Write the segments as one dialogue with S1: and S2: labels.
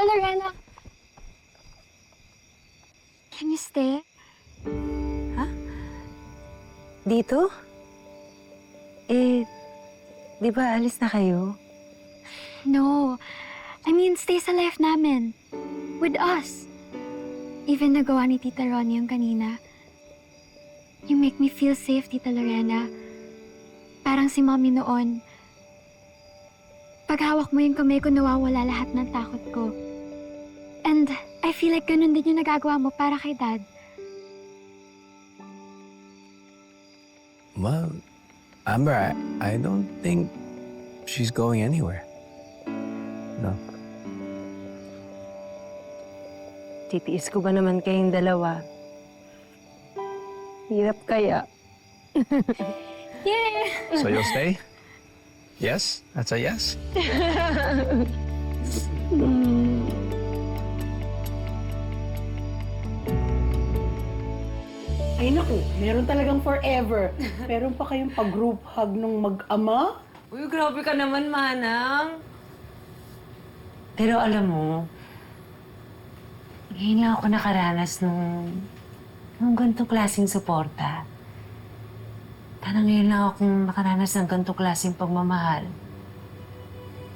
S1: Lorena, can you stay?
S2: Dito? Eh, di ba alis na kayo?
S1: No. I mean, stay sa life namin. With us. Even nagawa ni Tita Ronnie yung kanina. You make me feel safe, Tita Lorena. Parang si Mommy noon. Pag hawak mo yung kamay ko, nawawala lahat ng takot ko. And I feel like ganun din yung nagagawa mo para kay Dad.
S3: Well, Amber, I don't think she's going anywhere. No.
S2: Titiis ko ba naman kayong dalawa? Hirap kaya.
S1: Yeah!
S3: So you'll stay? Yes? That's a yes?
S4: Ay naku, meron talagang forever. Meron pa kayong pag-group hug nung mag-ama?
S2: Uy, grabe ka naman, Manang. Pero alam mo, ngayon lang ako nakaranas nung ganitong klaseng suporta. Parang ngayon lang akong nakaranas ng ganitong klaseng pagmamahal.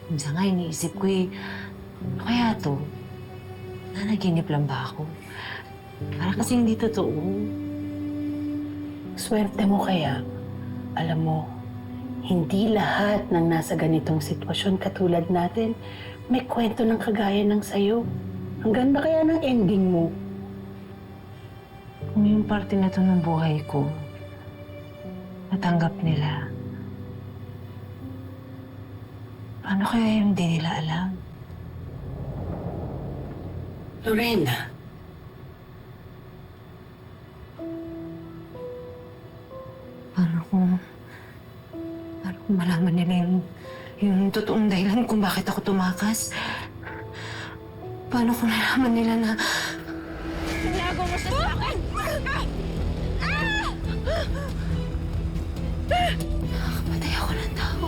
S2: Minsan nga iniisip ko ano kaya to? Nanaginip lang ba ako? Para kasi hindi totoo.
S4: Swerte mo kaya. Alam mo, hindi lahat ng nasa ganitong sitwasyon katulad natin may kwento ng kagaya ng sayo. Ang ganda kaya ng ending mo.
S2: Kung yung parte na to ng buhay ko, natanggap nila, paano kaya yung hindi nila alam?
S4: Lorena,
S2: Paano kung malaman nila yung totoong dahilan kung bakit ako tumakas? Paano kung nalaman nila na...
S1: Tinago mo siya sa akin!
S2: Nakakapatay ako ng tao.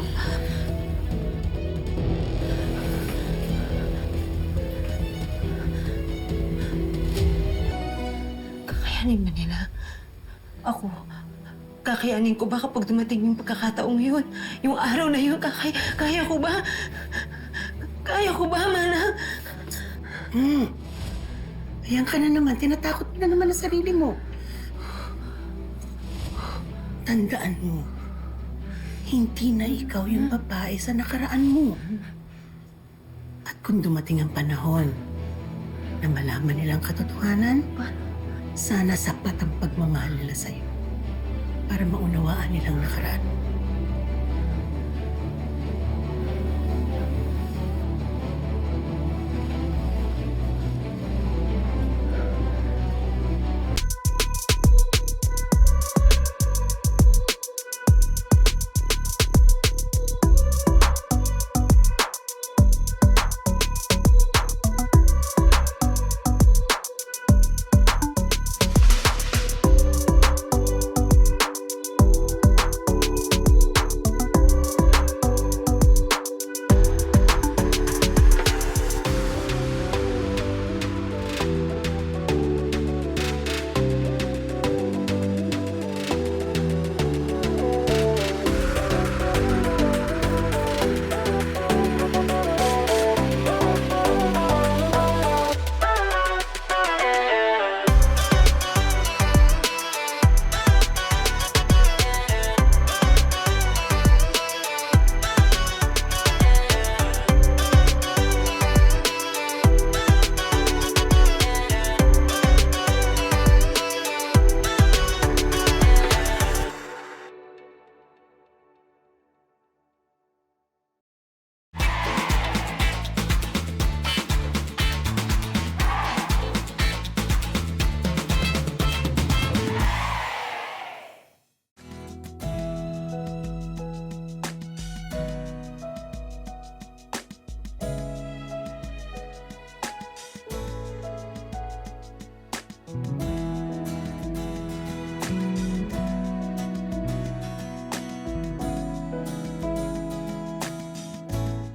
S2: Kakayanin ba nila? Ako, kakayanin ko ba kapag dumating yung pagkakataong yun? Yung araw na yun, kaya ko ba? Kaya ko ba, Mana?
S4: ayan ka na naman. Tinatakot na naman ang sarili mo. Tandaan mo, hindi na ikaw yung babae sa nakaraan mo. At kung dumating ang panahon na malaman nilang katotohanan, sana sapat ang pagmamahal nila sa'yo para maunawaan nilang nakaraan mo.